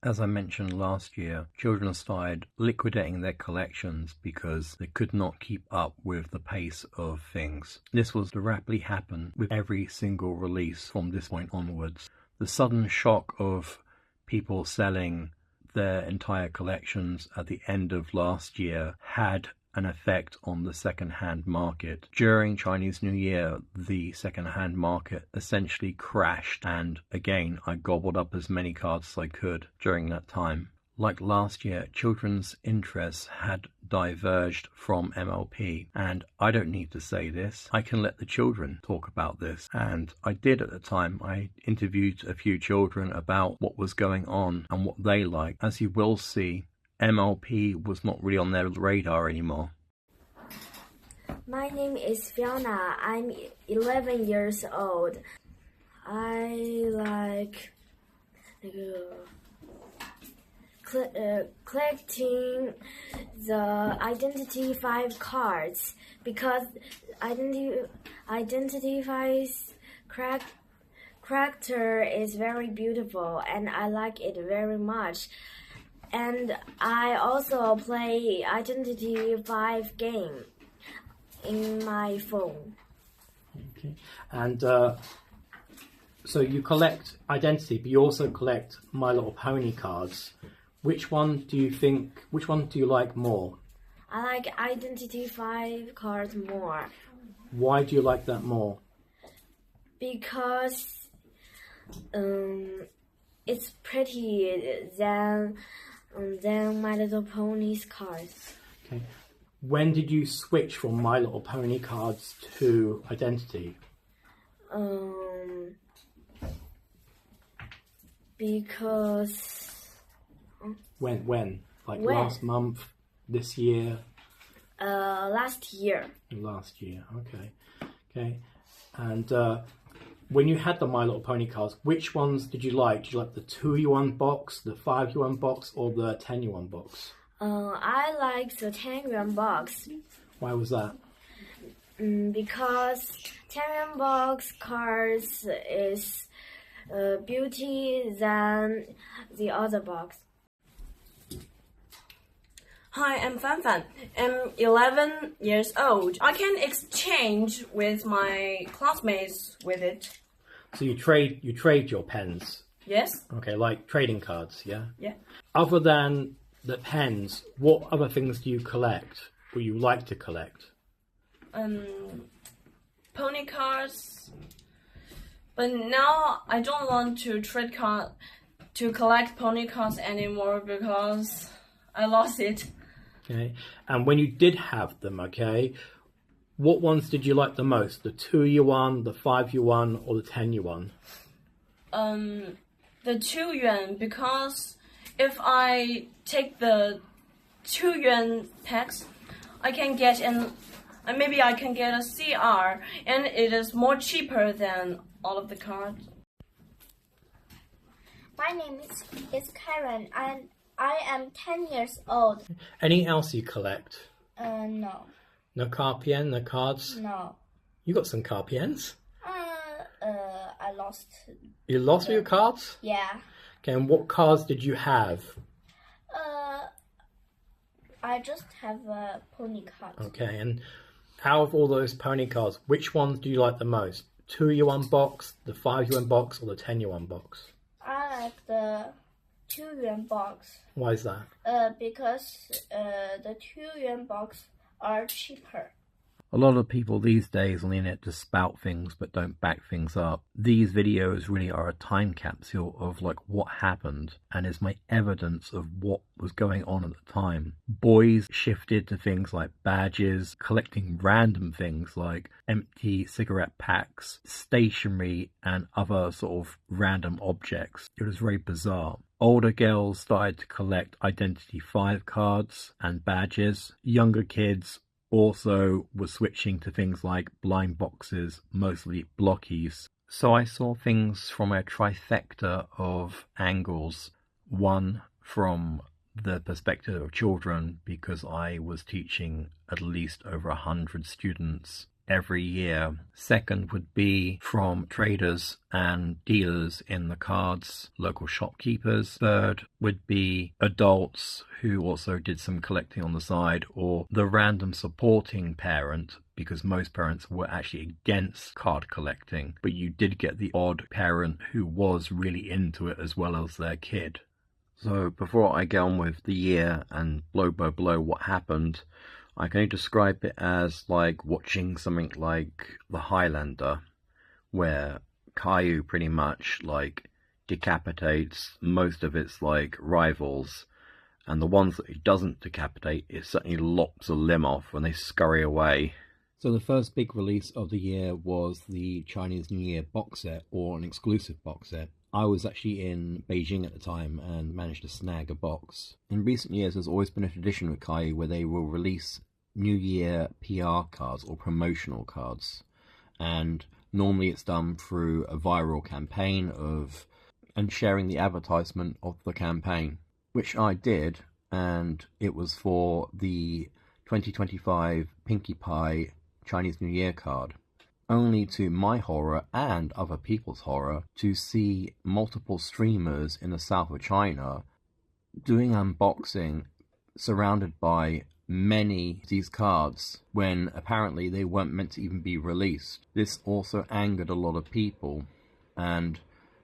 As I mentioned last year, children started liquidating their collections because they could not keep up with the pace of things. This was to rapidly happen with every single release from this point onwards. The sudden shock of people selling their entire collections at the end of last year had an effect on the second-hand market. During Chinese New Year, the second-hand market essentially crashed, and again, I gobbled up as many cards as I could during that time. Like last year, children's interests had diverged from MLP, and I don't need to say this. I can let the children talk about this, and I did at the time. I interviewed a few children about what was going on and what they liked. As you will see, MLP was not really on their radar anymore. My name is Fiona. I'm 11 years old. I like collecting the Identity 5 cards because Identity 5's character is very beautiful and I like it very much. And I also play Identity 5 game in my phone. Okay. And so you collect Identity, but you also collect My Little Pony cards. Which one do you like more? I like Identity 5 cards more. Why do you like that more? Because it's pretty than My Little Pony's cards. Okay. When did you switch from My Little Pony cards to Identity? Because When? Like last month, this year? Last year. Last year, okay. Okay. And when you had the My Little Pony cards, which ones did you like? Did you like the 2-yuan box, the 5-yuan box, or the 10-yuan box? I like the 10-yuan box. Why was that? Because 10-yuan box cards is beauty than the other box. Hi, I'm Fan. I'm 11 years old. I can exchange with my classmates with it. So you trade your pens? Yes. Okay, like trading cards, yeah? Yeah. Other than the pens, what other things do you collect, or you like to collect? Pony cards. But now I don't want to collect pony cards anymore because I lost it. Okay, and when you did have them, okay, what ones did you like the most? The 2-yuan, the 5-yuan, or the 10-yuan? The 2-yuan, because if I take the 2-yuan packs, I can get maybe I can get a CR, and it is more cheaper than all of the cards. My name is Karen, and I am 10 years old. Anything else you collect? No. No card pen, no cards? No. You got some card pens? I lost. You lost your cards? Yeah. Okay, and what cards did you have? I just have pony cards. Okay, and out of all those pony cards, which ones do you like the most? 2-yuan box, the 5-yuan box, or the 10-yuan box? I like the 2-yuan box. Why is that? Because the 2-yuan box are cheaper. A lot of people these days on the internet just spout things but don't back things up. These videos really are a time capsule of like what happened and is my evidence of what was going on at the time. Boys shifted to things like badges, collecting random things like empty cigarette packs, stationery, and other sort of random objects. It was very bizarre. Older girls started to collect Identity 5 cards and badges. Younger kids also were switching to things like blind boxes, mostly blockies. So I saw things from a trifecta of angles. One, from the perspective of children, because I was teaching at least over 100 students every year. Second would be from traders and dealers in the cards, local shopkeepers. Third would be adults who also did some collecting on the side, or the random supporting parent, because most parents were actually against card collecting, but you did get the odd parent who was really into it as well as their kid. So before I get on with the year and blow by blow what happened, I can only describe it as like watching something like The Highlander, where Caillou pretty much like decapitates most of its like rivals, and the ones that it doesn't decapitate, it certainly lops a limb off when they scurry away. So the first big release of the year was the Chinese New Year box set, or an exclusive box set. I was actually in Beijing at the time and managed to snag a box. In recent years, there's always been a tradition with Caillou where they will release New Year PR cards or promotional cards. And normally it's done through a viral campaign and sharing the advertisement of the campaign, which I did, and it was for the 2025 Pinkie Pie Chinese New Year card. Only to my horror and other people's horror to see multiple streamers in the south of China doing unboxing surrounded by many of these cards when apparently they weren't meant to even be released. This also angered a lot of people, and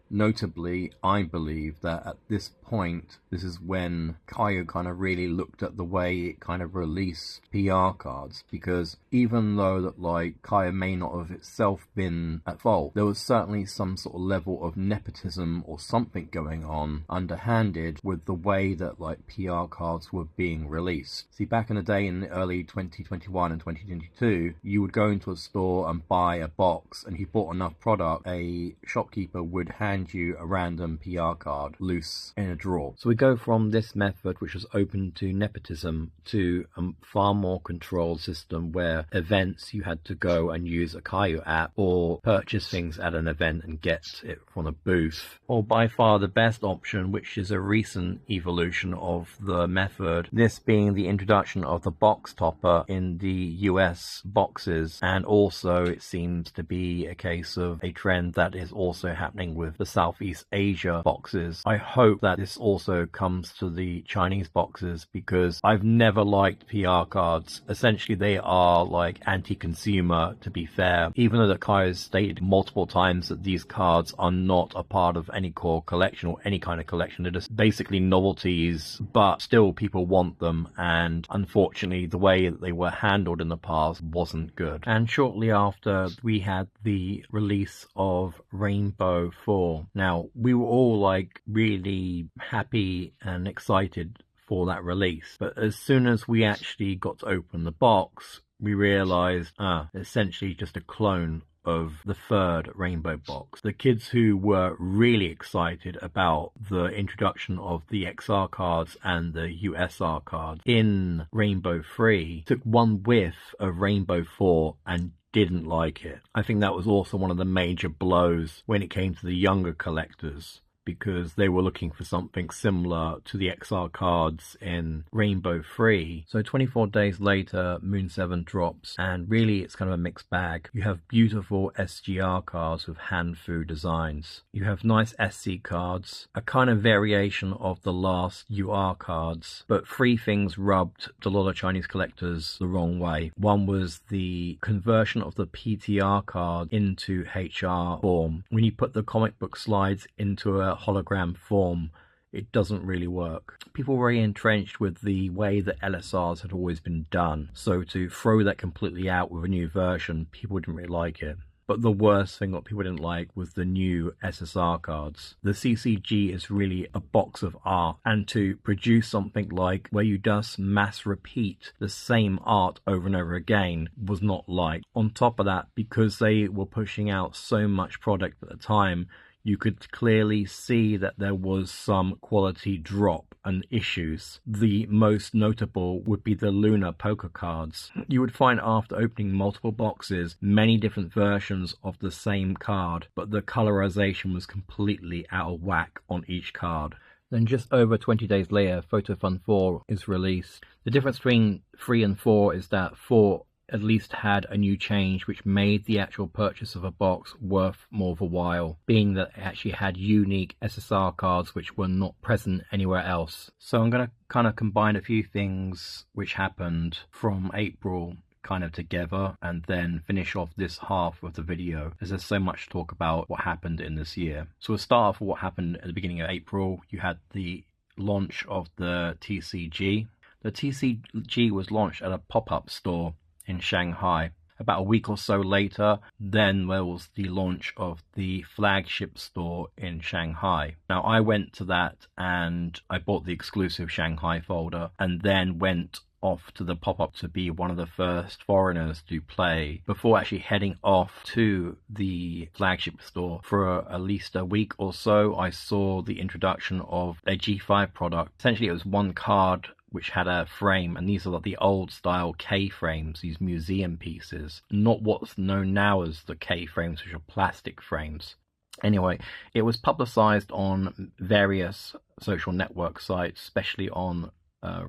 notably, I believe that at this point, this is when Caillou kind of really looked at the way it kind of released PR cards, because even though that like Caillou may not have itself been at fault, there was certainly some sort of level of nepotism or something going on underhanded with the way that like PR cards were being released. See, back in the day in the early 2021 and 2022, you would go into a store and buy a box, and if you bought enough product, a shopkeeper would hand you a random PR card loose in a drawer. So we go from this method, which was open to nepotism, to a far more controlled system where events you had to go and use a Caillou app or purchase things at an event and get it from a booth. Or by far the best option, which is a recent evolution of the method, this being the introduction of the box topper in the US boxes, and also it seems to be a case of a trend that is also happening with the Southeast Asia boxes. I hope that this also comes to the Chinese boxes, because I've never liked PR cards. Essentially, they are like anti-consumer, to be fair. Even though the Caillou has stated multiple times that these cards are not a part of any core collection or any kind of collection, they're just basically novelties, but still people want them, and unfortunately the way that they were handled in the past wasn't good. And shortly after, we had the release of Rainbow 4. Now, we were all like really happy and excited for that release, but as soon as we actually got to open the box, we realized essentially just a clone of the third Rainbow box. The kids who were really excited about the introduction of the XR cards and the USR cards in Rainbow 3 took one whiff of Rainbow 4 and didn't like it. I think that was also one of the major blows when it came to the younger collectors, because they were looking for something similar to the XR cards in Rainbow 3. So 24 days later, Moon 7 drops, and really it's kind of a mixed bag. You have beautiful SGR cards with Hanfu designs. You have nice SC cards, a kind of variation of the last UR cards, but three things rubbed a lot of Chinese collectors the wrong way. One was the conversion of the PTR card into HR form. When you put the comic book slides into a hologram form, it doesn't really work. People were very entrenched with the way that LSRs had always been done, so to throw that completely out with a new version, people didn't really like it. But the worst thing that people didn't like was the new SSR cards. The CCG is really a box of art, and to produce something like where you just mass repeat the same art over and over again was not liked. On top of that, because they were pushing out so much product at the time, you could clearly see that there was some quality drop and issues. The most notable would be the Lunar poker cards. You would find after opening multiple boxes, many different versions of the same card, but the colorization was completely out of whack on each card. Then just over 20 days later, Photo Fun 4 is released. The difference between 3 and 4 is that 4 at least had a new change which made the actual purchase of a box worth more of a while, being that it actually had unique SSR cards which were not present anywhere else. So I'm going to kind of combine a few things which happened from April kind of together and then finish off this half of the video, as there's so much to talk about what happened in this year. So we'll start off with what happened at the beginning of April. You had the launch of the TCG. The TCG was launched at a pop-up store in Shanghai. About a week or so later, then there was the launch of the flagship store in Shanghai. Now I went to that and I bought the exclusive Shanghai folder and then went off to the pop-up to be one of the first foreigners to play before actually heading off to the flagship store. For at least a week or so, I saw the introduction of a G5 product. Essentially, it was one card which had a frame, and these are like the old style K frames, these museum pieces, not what's known now as the K frames, which are plastic frames. Anyway, it was publicized on various social network sites, especially on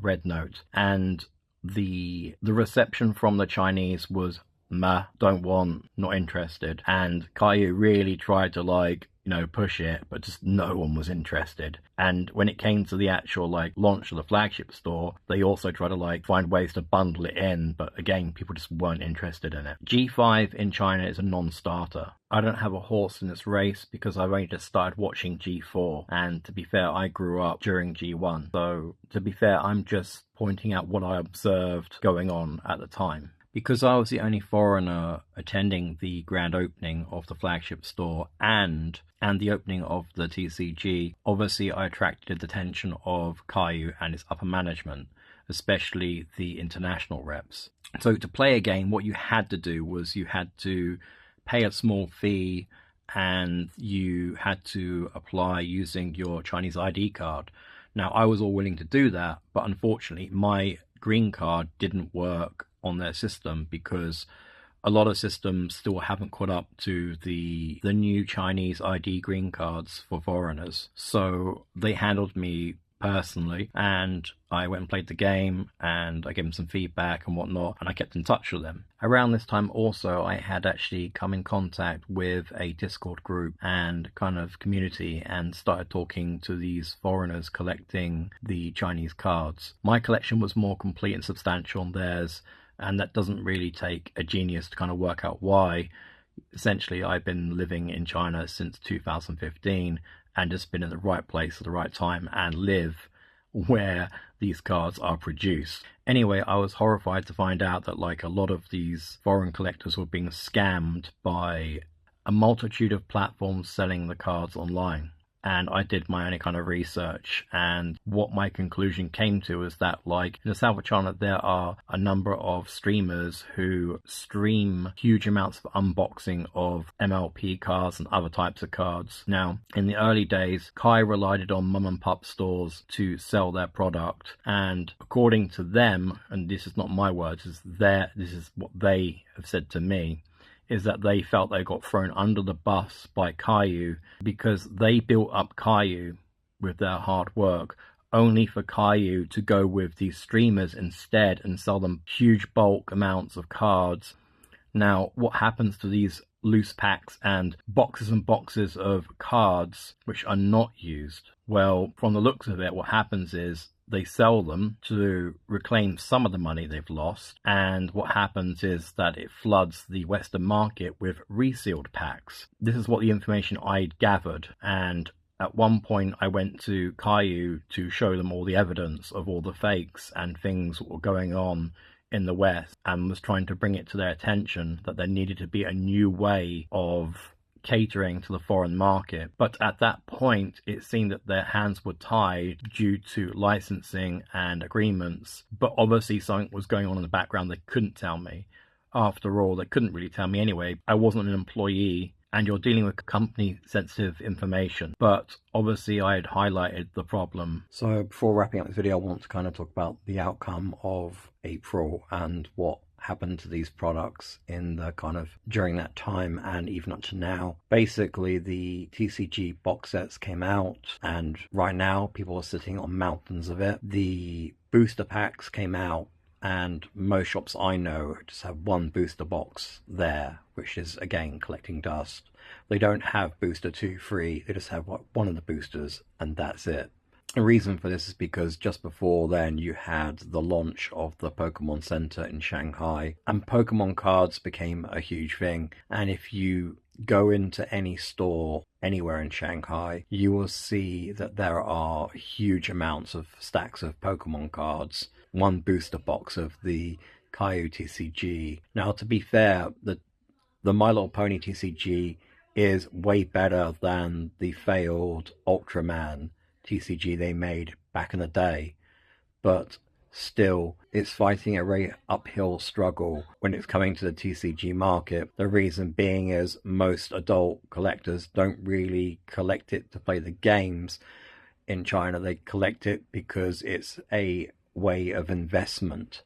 Red Note, and the reception from the Chinese was meh, don't want, not interested. And Caillou really tried to push it, but just no one was interested. And when it came to the actual launch of the flagship store, they also tried to find ways to bundle it in, but again, people just weren't interested in it. G5 in China is a non-starter. I don't have a horse in this race because I've only just started watching G4, and to be fair, I grew up during G1. So to be fair, I'm just pointing out what I observed going on at the time. Because I was the only foreigner attending the grand opening of the flagship store and the opening of the TCG, obviously I attracted the attention of Caillou and its upper management, especially the international reps. So to play a game, what you had to do was you had to pay a small fee and you had to apply using your Chinese ID card. Now, I was all willing to do that, but unfortunately my green card didn't work on their system because a lot of systems still haven't caught up to the new Chinese ID green cards for foreigners. So they handled me personally, and I went and played the game, and I gave them some feedback and whatnot, and I kept in touch with them. Around this time also, I had actually come in contact with a Discord group and kind of community and started talking to these foreigners collecting the Chinese cards. My collection was more complete and substantial than theirs, and that doesn't really take a genius to kind of work out why. Essentially, I've been living in China since 2015 and just been in the right place at the right time and live where these cards are produced. Anyway, I was horrified to find out that a lot of these foreign collectors were being scammed by a multitude of platforms selling the cards online. And I did my own kind of research, and what my conclusion came to is that in the south of China there are a number of streamers who stream huge amounts of unboxing of MLP cards and other types of cards. Now, in the early days, Kai relied on mum and pup stores to sell their product, and according to them, and this is not my words, this is what they have said to me, is that they felt they got thrown under the bus by Caillou because they built up Caillou with their hard work, only for Caillou to go with these streamers instead and sell them huge bulk amounts of cards. Now, what happens to these loose packs and boxes of cards which are not used? Well, from the looks of it, what happens is they sell them to reclaim some of the money they've lost, and what happens is that it floods the Western market with resealed packs. This is what the information I'd gathered, and at one point I went to Caillou to show them all the evidence of all the fakes and things that were going on in the West, and was trying to bring it to their attention that there needed to be a new way of catering to the foreign market. But at that point, it seemed that their hands were tied due to licensing and agreements. But obviously something was going on in the background they couldn't tell me. After all, they couldn't really tell me anyway. I wasn't an employee, and you're dealing with company-sensitive information. But obviously I had highlighted the problem. So before wrapping up this video, I want to kind of talk about the outcome of April and what happened to these products in the kind of during that time and even up to now. Basically, the TCG box sets came out, and right now people are sitting on mountains of it. The booster packs came out, and most shops I know just have one booster box there, which is again collecting dust. They don't have booster 2, 3, they just have one of the boosters and that's it. The reason for this is because just before then you had the launch of the Pokemon Center in Shanghai, and Pokemon cards became a huge thing. And if you go into any store anywhere in Shanghai, you will see that there are huge amounts of stacks of Pokemon cards, one booster box of the Caillou TCG. Now, to be fair, the My Little Pony TCG is way better than the failed Ultraman TCG they made back in the day, but still it's fighting a very uphill struggle when it's coming to the TCG market. The reason being is most adult collectors don't really collect it to play the games in China. They collect it because it's a way of investment.